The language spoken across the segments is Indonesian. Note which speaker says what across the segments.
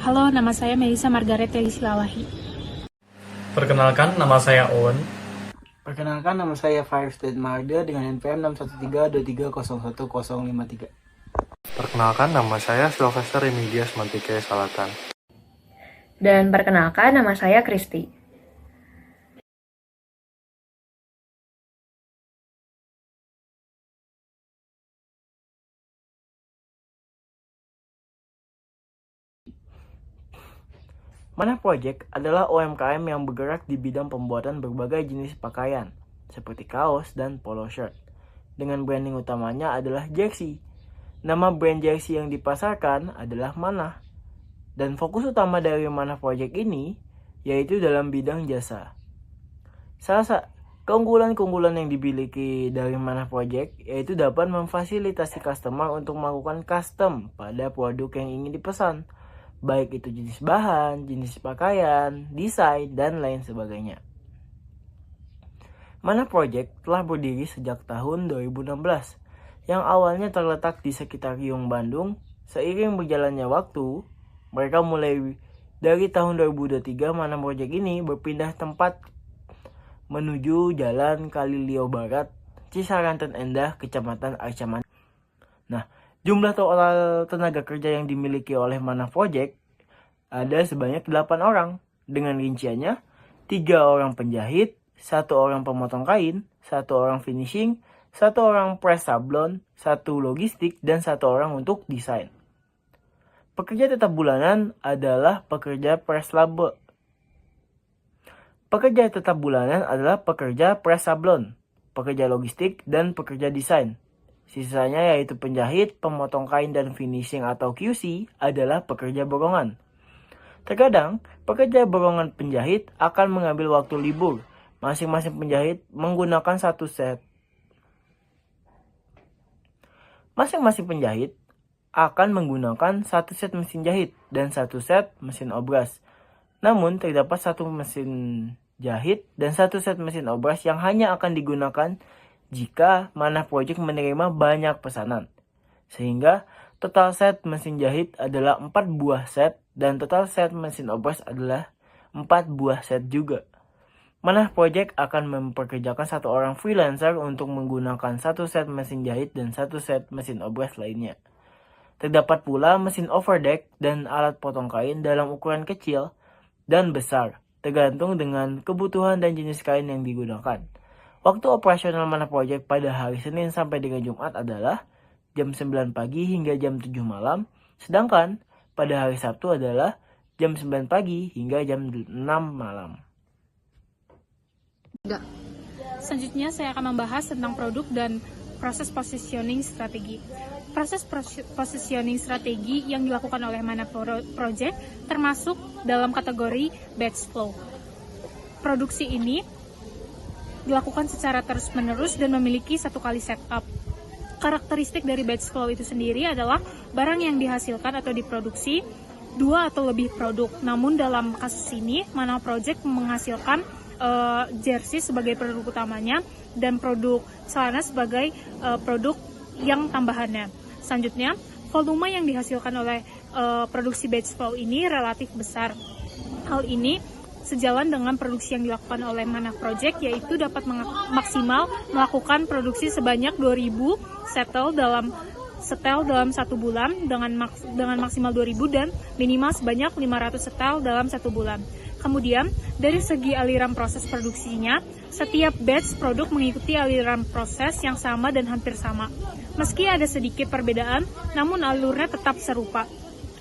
Speaker 1: Halo, nama saya Melissa Margaret Telisilawahi.
Speaker 2: Perkenalkan, nama saya Owen.
Speaker 3: Perkenalkan, nama saya Firestead Marda dengan NPM 61323011053.
Speaker 4: Perkenalkan, nama saya Sylvester Remigius Mantike Salatan.
Speaker 5: Dan perkenalkan, nama saya Kristi.
Speaker 3: Manah Project adalah UMKM yang bergerak di bidang pembuatan berbagai jenis pakaian, seperti kaos dan polo shirt. Dengan branding utamanya adalah jersey. Nama brand jersey yang dipasarkan adalah Manah. Dan fokus utama dari Manah Project ini yaitu dalam bidang jasa. Salah keunggulan-keunggulan yang dimiliki dari Manah Project yaitu dapat memfasilitasi customer untuk melakukan custom pada produk yang ingin dipesan, baik itu jenis bahan, jenis pakaian, desain, dan lain sebagainya. Manah Project telah berdiri sejak tahun 2016, yang awalnya terletak di sekitar Riung, Bandung. Seiring berjalannya waktu, mereka mulai dari tahun 2023, Manah Project ini berpindah tempat menuju Jalan Kalilio Barat, Cisaranten Endah, Kecamatan Arcaman. Nah, jumlah total tenaga kerja yang dimiliki oleh Manah Project ada sebanyak 8 orang, dengan rinciannya 3 orang penjahit, 1 orang pemotong kain, 1 orang finishing, 1 orang press sablon, 1 logistik, dan 1 orang untuk desain. Pekerja tetap bulanan adalah pekerja press label. Pekerja tetap bulanan adalah pekerja press sablon, pekerja logistik, dan pekerja desain. Sisanya yaitu penjahit, pemotong kain, dan finishing atau QC adalah pekerja borongan. Terkadang, pekerja borongan penjahit akan mengambil waktu libur. Masing-masing penjahit menggunakan satu set. Masing-masing penjahit akan menggunakan satu set mesin jahit dan satu set mesin obras. Namun, terdapat satu mesin jahit dan satu set mesin obras yang hanya akan digunakan jika Manah Project menerima banyak pesanan. Sehingga total set mesin jahit adalah 4 buah set dan total set mesin obras adalah 4 buah set juga. Manah Project akan memperkerjakan 1 orang freelancer untuk menggunakan 1 set mesin jahit dan 1 set mesin obras lainnya. Terdapat pula mesin overdeck dan alat potong kain dalam ukuran kecil dan besar, tergantung dengan kebutuhan dan jenis kain yang digunakan. Waktu operasional Manah Project pada hari Senin sampai dengan Jumat adalah jam 9 pagi hingga jam 7 malam, sedangkan pada hari Sabtu adalah jam 9 pagi hingga jam 6 malam.
Speaker 1: Selanjutnya saya akan membahas tentang produk dan proses positioning strategi. Proses positioning strategi yang dilakukan oleh Manah Project termasuk dalam kategori batch flow. Produksi ini dilakukan secara terus-menerus dan memiliki 1 kali setup. Karakteristik dari batch flow itu sendiri adalah barang yang dihasilkan atau diproduksi 2 atau lebih produk. Namun dalam kasus ini, Manah Project menghasilkan jersey sebagai produk utamanya dan produk celana sebagai produk yang tambahannya. Selanjutnya, volume yang dihasilkan oleh produksi batch flow ini relatif besar. Hal ini sejalan dengan produksi yang dilakukan oleh Manah Project, yaitu dapat maksimal melakukan produksi sebanyak 2000 setel dalam 1 bulan dengan maksimal 2000 dan minimal sebanyak 500 setel dalam 1 bulan. Kemudian, dari segi aliran proses produksinya, setiap batch produk mengikuti aliran proses yang sama dan hampir sama. Meski ada sedikit perbedaan, namun alurnya tetap serupa.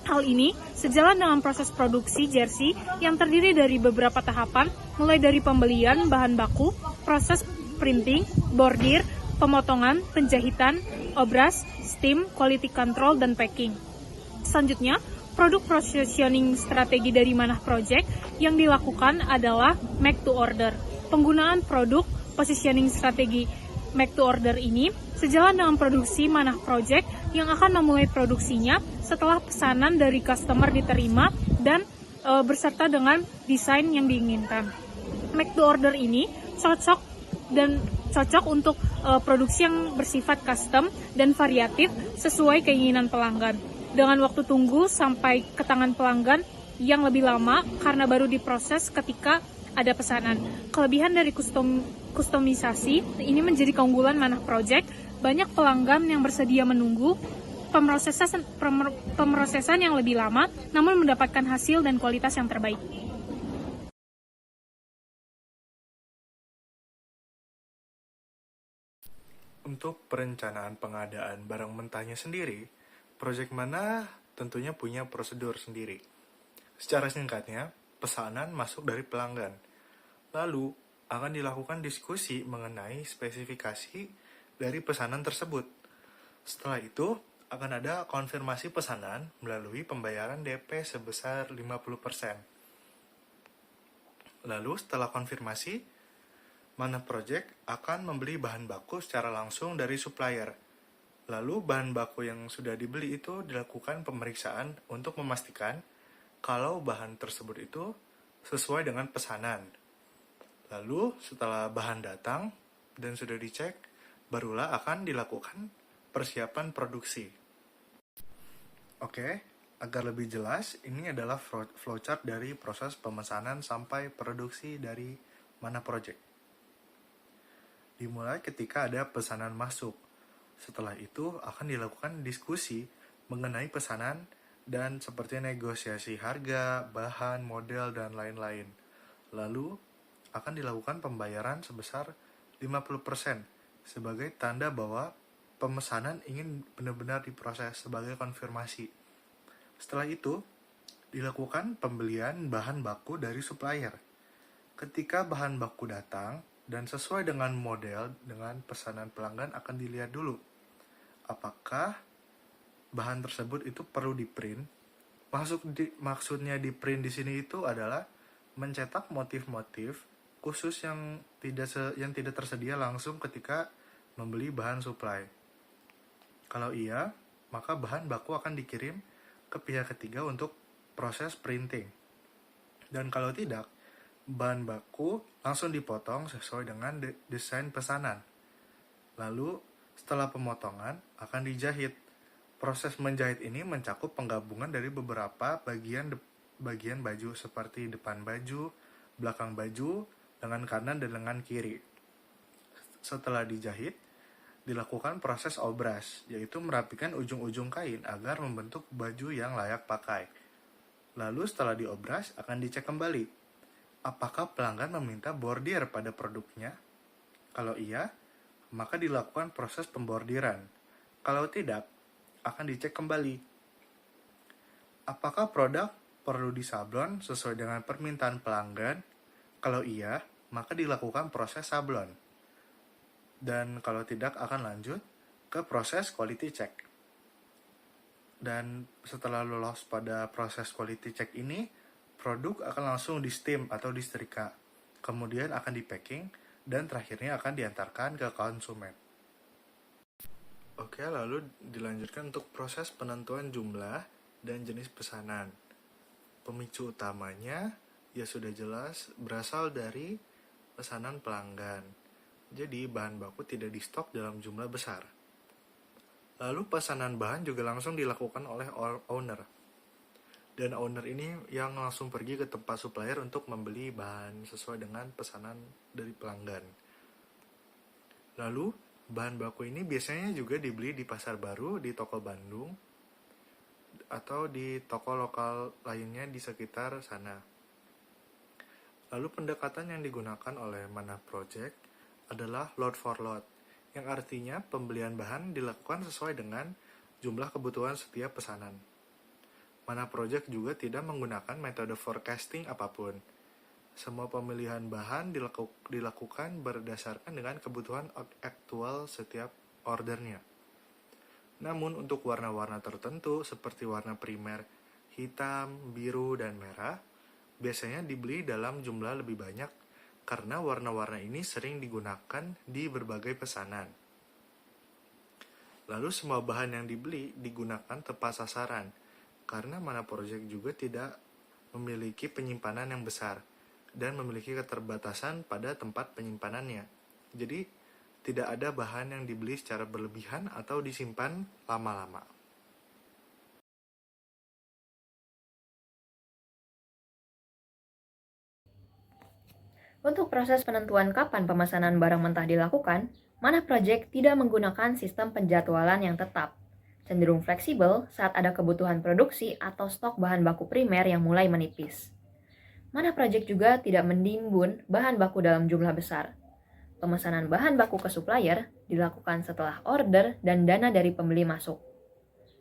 Speaker 1: Hal ini sejalan dengan proses produksi jersey yang terdiri dari beberapa tahapan, mulai dari pembelian bahan baku, proses printing, bordir, pemotongan, penjahitan, obras, steam, quality control, dan packing. Selanjutnya, produk positioning strategi dari Manah Project yang dilakukan adalah make to order. Penggunaan produk positioning strategi make to order ini sejalan dengan produksi Manah Project yang akan memulai produksinya setelah pesanan dari customer diterima dan berserta dengan desain yang diinginkan. Make to order ini cocok untuk produksi yang bersifat custom dan variatif sesuai keinginan pelanggan. dengan waktu tunggu sampai ke tangan pelanggan yang lebih lama karena baru diproses ketika ada pesanan. Kelebihan dari kustomisasi ini menjadi keunggulan Manah Project. Banyak pelanggan yang bersedia menunggu pemrosesan yang lebih lama, namun mendapatkan hasil dan kualitas yang terbaik.
Speaker 4: Untuk perencanaan pengadaan barang mentahnya sendiri, Project Manah tentunya punya prosedur sendiri. Secara singkatnya, pesanan masuk dari pelanggan. Lalu, akan dilakukan diskusi mengenai spesifikasi dari pesanan tersebut. Setelah itu, akan ada konfirmasi pesanan melalui pembayaran DP sebesar 50%. Lalu, setelah konfirmasi, Manah Project akan membeli bahan baku secara langsung dari supplier. Lalu, bahan baku yang sudah dibeli itu dilakukan pemeriksaan untuk memastikan kalau bahan tersebut itu sesuai dengan pesanan. Lalu, setelah bahan datang dan sudah dicek, barulah akan dilakukan persiapan produksi. Oke, agar lebih jelas, ini adalah flowchart dari proses pemesanan sampai produksi dari Manah Project. Dimulai ketika ada pesanan masuk. Setelah itu akan dilakukan diskusi mengenai pesanan dan seperti negosiasi harga, bahan, model, dan lain-lain. Lalu akan dilakukan pembayaran sebesar 50% sebagai tanda bahwa pemesanan ingin benar-benar diproses sebagai konfirmasi. Setelah itu, dilakukan pembelian bahan baku dari supplier. Ketika bahan baku datang dan sesuai dengan model dengan pesanan pelanggan, akan dilihat dulu apakah bahan tersebut itu perlu di-print. Maksudnya di-print di sini itu adalah mencetak motif-motif khusus yang tidak tersedia langsung ketika membeli bahan supply. Kalau iya, maka bahan baku akan dikirim ke pihak ketiga untuk proses printing. Dan kalau tidak, bahan baku langsung dipotong sesuai dengan desain pesanan. Lalu, setelah pemotongan, akan dijahit. Proses menjahit ini mencakup penggabungan dari beberapa bagian baju seperti depan baju, belakang baju, lengan kanan dan lengan kiri. Setelah dijahit, dilakukan proses obras, yaitu merapikan ujung-ujung kain agar membentuk baju yang layak pakai. Lalu setelah diobras, akan dicek kembali apakah pelanggan meminta bordir pada produknya. Kalau iya, maka dilakukan proses pembordiran. Kalau tidak, akan dicek kembali apakah produk perlu disablon sesuai dengan permintaan pelanggan. Kalau iya, maka dilakukan proses sablon. Dan kalau tidak, akan lanjut ke proses quality check. Dan setelah lolos pada proses quality check ini, produk akan langsung di steam atau disetrika. Kemudian akan di packing dan terakhirnya akan diantarkan ke konsumen. Oke, lalu dilanjutkan untuk proses penentuan jumlah dan jenis pesanan. Pemicu utamanya ya sudah jelas berasal dari pesanan pelanggan. Jadi bahan baku tidak di stok dalam jumlah besar. Lalu pesanan bahan juga langsung dilakukan oleh owner. Dan owner ini yang langsung pergi ke tempat supplier untuk membeli bahan sesuai dengan pesanan dari pelanggan. Lalu, bahan baku ini biasanya juga dibeli di pasar baru, di toko Bandung, atau di toko lokal lainnya di sekitar sana. Lalu pendekatan yang digunakan oleh Manah Project adalah lot for lot, yang artinya pembelian bahan dilakukan sesuai dengan jumlah kebutuhan setiap pesanan. Manah Project juga tidak menggunakan metode forecasting apapun. Semua pemilihan bahan dilakukan berdasarkan dengan kebutuhan aktual setiap ordernya. Namun untuk warna-warna tertentu seperti warna primer, hitam, biru, dan merah, biasanya dibeli dalam jumlah lebih banyak karena warna-warna ini sering digunakan di berbagai pesanan. Lalu semua bahan yang dibeli digunakan tepat sasaran, karena Manah Project juga tidak memiliki penyimpanan yang besar dan memiliki keterbatasan pada tempat penyimpanannya. Jadi, tidak ada bahan yang dibeli secara berlebihan atau disimpan lama-lama.
Speaker 5: Untuk proses penentuan kapan pemesanan barang mentah dilakukan, Mana Project tidak menggunakan sistem penjadwalan yang tetap, cenderung fleksibel saat ada kebutuhan produksi atau stok bahan baku primer yang mulai menipis. Mana Project juga tidak menimbun bahan baku dalam jumlah besar. Pemesanan bahan baku ke supplier dilakukan setelah order dan dana dari pembeli masuk.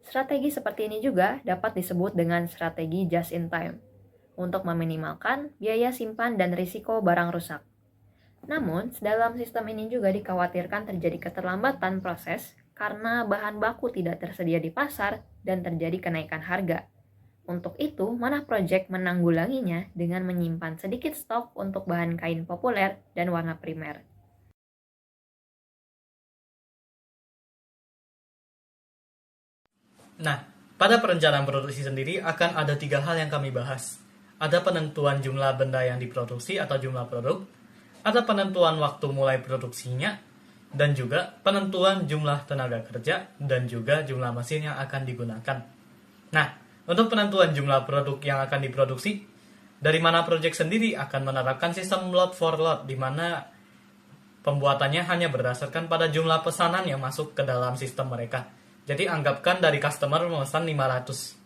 Speaker 5: Strategi seperti ini juga dapat disebut dengan strategi just in time, untuk meminimalkan biaya simpan dan risiko barang rusak. Namun, dalam sistem ini juga dikhawatirkan terjadi keterlambatan proses karena bahan baku tidak tersedia di pasar dan terjadi kenaikan harga. Untuk itu, Mana Project menanggulanginya dengan menyimpan sedikit stok untuk bahan kain populer dan warna primer.
Speaker 2: Nah, pada perencanaan produksi sendiri akan ada 3 hal yang kami bahas. Ada penentuan jumlah benda yang diproduksi atau jumlah produk, ada penentuan waktu mulai produksinya, dan juga penentuan jumlah tenaga kerja dan juga jumlah mesin yang akan digunakan. Nah, untuk penentuan jumlah produk yang akan diproduksi, dari Mana Project sendiri akan menerapkan sistem lot for lot, di mana pembuatannya hanya berdasarkan pada jumlah pesanan yang masuk ke dalam sistem mereka. Jadi anggapkan dari customer memesan 500.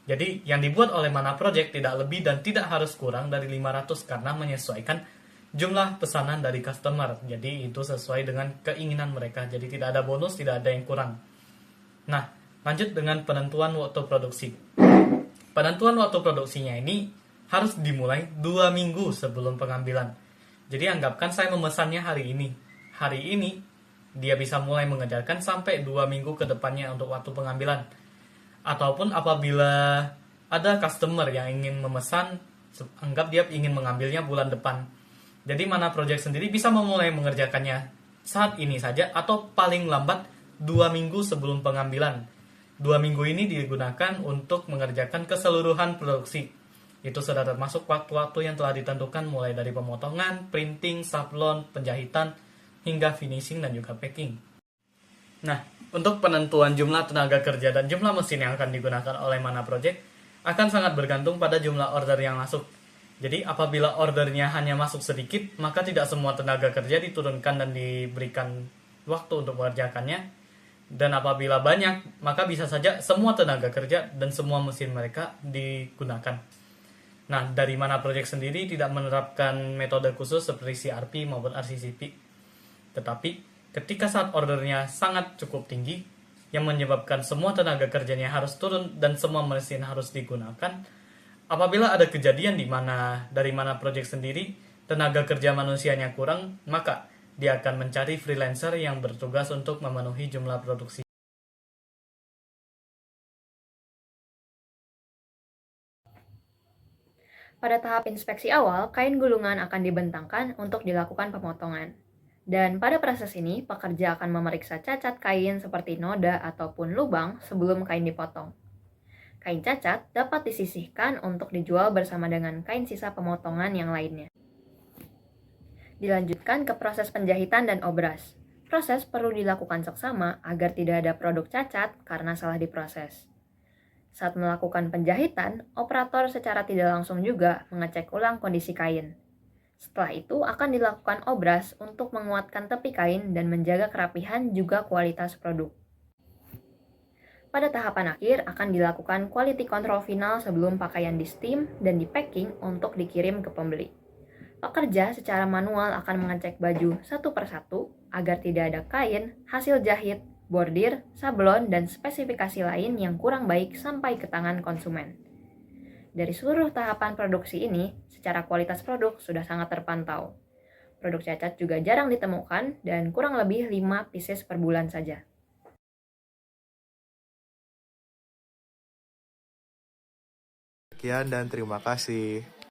Speaker 2: Jadi yang dibuat oleh Mana Project tidak lebih dan tidak harus kurang dari 500 karena menyesuaikan jumlah pesanan dari customer. Jadi itu sesuai dengan keinginan mereka. Jadi tidak ada bonus, tidak ada yang kurang. Nah, lanjut dengan penentuan waktu produksi. Penentuan waktu produksinya ini harus dimulai 2 minggu sebelum pengambilan. Jadi anggapkan saya memesannya hari ini. Hari ini dia bisa mulai mengerjakan sampai 2 minggu ke depannya untuk waktu pengambilan. Ataupun apabila ada customer yang ingin memesan, anggap dia ingin mengambilnya bulan depan. Jadi Mana Project sendiri bisa memulai mengerjakannya saat ini saja atau paling lambat 2 minggu sebelum pengambilan. 2 minggu ini digunakan untuk mengerjakan keseluruhan produksi. Itu sudah termasuk waktu-waktu yang telah ditentukan mulai dari pemotongan, printing, sablon, penjahitan, hingga finishing dan juga packing. Nah, untuk penentuan jumlah tenaga kerja dan jumlah mesin yang akan digunakan oleh Mana Project akan sangat bergantung pada jumlah order yang masuk. Jadi apabila ordernya hanya masuk sedikit, maka tidak semua tenaga kerja diturunkan dan diberikan waktu untuk mengerjakannya. Dan apabila banyak, maka bisa saja semua tenaga kerja dan semua mesin mereka digunakan. Nah, dari Mana Project sendiri tidak menerapkan metode khusus seperti CRP maupun RCCP. Tetapi ketika saat ordernya sangat cukup tinggi, yang menyebabkan semua tenaga kerjanya harus turun dan semua mesin harus digunakan, apabila ada kejadian di mana dari Mana Project sendiri tenaga kerja manusianya kurang, maka dia akan mencari freelancer yang bertugas untuk memenuhi jumlah produksi.
Speaker 5: Pada tahap inspeksi awal, kain gulungan akan dibentangkan untuk dilakukan pemotongan. Dan pada proses ini, pekerja akan memeriksa cacat kain seperti noda ataupun lubang sebelum kain dipotong. Kain cacat dapat disisihkan untuk dijual bersama dengan kain sisa pemotongan yang lainnya. Dilanjutkan ke proses penjahitan dan obras. Proses perlu dilakukan seksama agar tidak ada produk cacat karena salah diproses. Saat melakukan penjahitan, operator secara tidak langsung juga mengecek ulang kondisi kain. Setelah itu akan dilakukan obras untuk menguatkan tepi kain dan menjaga kerapihan juga kualitas produk. Pada tahapan akhir akan dilakukan quality control final sebelum pakaian di steam dan di packing untuk dikirim ke pembeli. Pekerja secara manual akan mengecek baju satu persatu agar tidak ada kain, hasil jahit, bordir, sablon, dan spesifikasi lain yang kurang baik sampai ke tangan konsumen. Dari seluruh tahapan produksi ini, secara kualitas produk sudah sangat terpantau. Produk cacat juga jarang ditemukan dan kurang lebih 5 pieces per bulan saja.
Speaker 4: Sekian dan terima kasih.